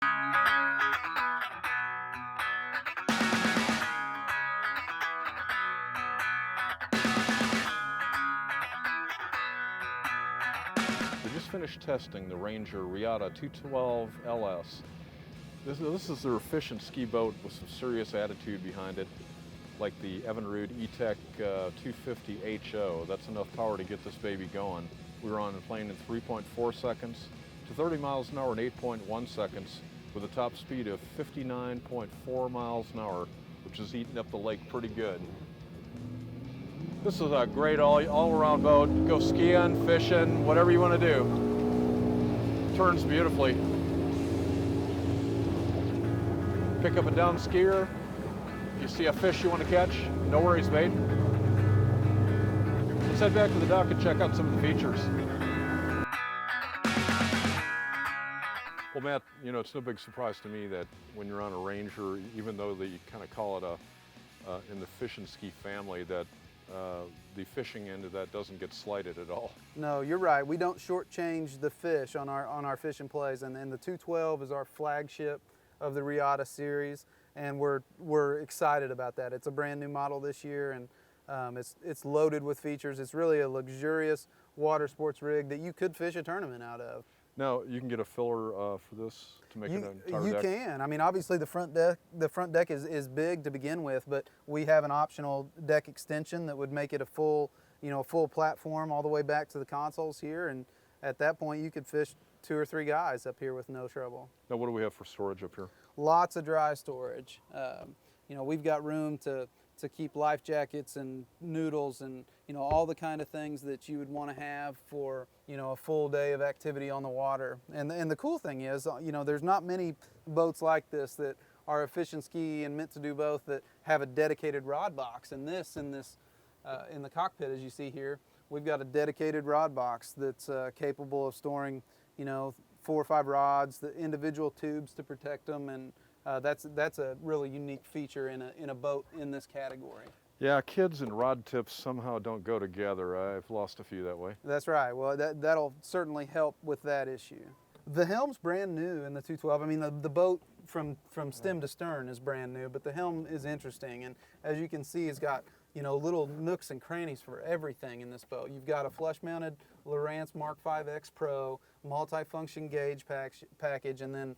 We just finished testing the Ranger Reata 212 LS. This is their efficient ski boat with some serious attitude behind it, like the Evinrude E-Tech 250 HO. That's enough power to get this baby going. We were on a plane in 3.4 seconds to 30 miles an hour in 8.1 seconds with a top speed of 59.4 miles an hour, which is eating up the lake pretty good. This is a great all-around boat. Go skiing, fishing, whatever you want to do. Turns beautifully. Pick up a down skier. If you see a fish you want to catch, no worries, mate. Let's head back to the dock and check out some of the features. Well, Matt, you know, it's no big surprise to me that when you're on a Ranger, even though you kind of call it in the fish and ski family, that the fishing end of that doesn't get slighted at all. No, you're right. We don't shortchange the fish on our fishing plays, and the 212 is our flagship of the Reata series, and we're excited about that. It's a brand new model this year, and it's loaded with features. It's really a luxurious water sports rig that you could fish a tournament out of. Now, you can get a filler for this to make it an entire deck? You can. I mean, obviously the front deck is big to begin with, but we have an optional deck extension that would make it a full platform all the way back to the consoles here, and at that point you could fish 2 or 3 guys up here with no trouble. Now, what do we have for storage up here? Lots of dry storage. We've got room to keep life jackets and noodles and all the kind of things that you would want to have for a full day of activity on the water. And the cool thing is, there's not many boats like this that are efficient ski and meant to do both that have a dedicated rod box. And in the cockpit, as you see here, we've got a dedicated rod box that's capable of storing 4 or 5 rods, the individual tubes to protect them, and that's a really unique feature in a boat in this category. Yeah, kids and rod tips somehow don't go together. I've lost a few that way. That's right. Well, that'll certainly help with that issue. The helm's brand new in the 212. I mean, the boat from stem to stern is brand new, but the helm is interesting. And as you can see, it's got little nooks and crannies for everything in this boat. You've got a flush-mounted Lowrance Mark V X Pro, multi-function gauge package, and then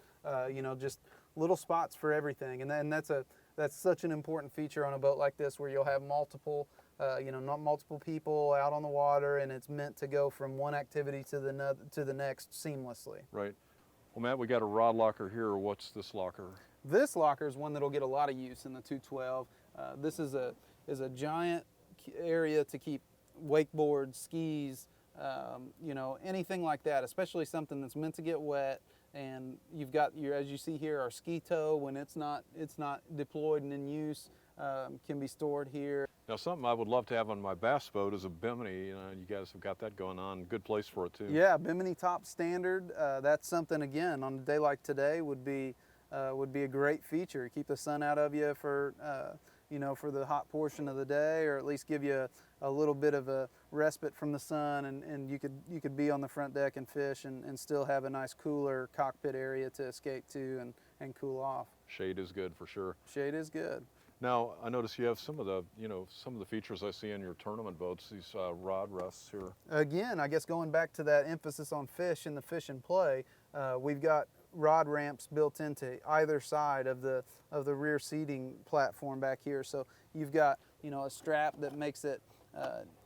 just little spots for everything. And that's such an important feature on a boat like this, where you'll have multiple people out on the water, and it's meant to go from one activity to the next seamlessly. Right. Well, Matt, we got a rod locker here. What's this locker? This locker is one that'll get a lot of use in the 212. This is a giant area to keep wakeboards, skis, anything like that, especially something that's meant to get wet. And you've got as you see here, our ski tow, when it's not deployed and in use, can be stored here. Now, something I would love to have on my bass boat is a Bimini. You guys have got that going on. Good place for it too. Yeah, Bimini top standard. That's something, again, on a day like today would be a great feature. Keep the sun out of you for for the hot portion of the day, or at least give you a little bit of a respite from the sun, and you could be on the front deck and fish and still have a nice cooler cockpit area to escape to and cool off. Shade is good for sure. Shade is good. Now, I notice you have some of the features I see in your tournament boats, these rod rests here. Again, I guess going back to that emphasis on fish and the fish and play, we've got rod ramps built into either side of the rear seating platform back here. So you've got a strap that makes it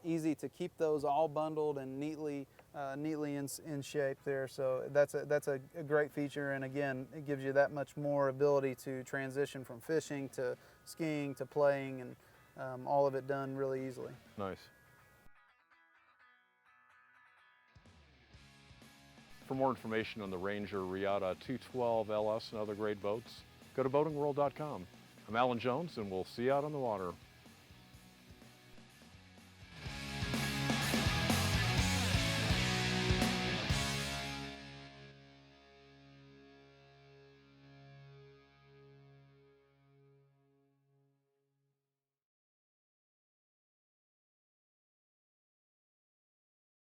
easy to keep those all bundled and neatly in shape there. So that's a great feature, and again, it gives you that much more ability to transition from fishing to skiing to playing, and all of it done really easily. Nice. For more information on the Ranger Reata 212 LS and other great boats, go to boatingworld.com. I'm Alan Jones, and we'll see you out on the water.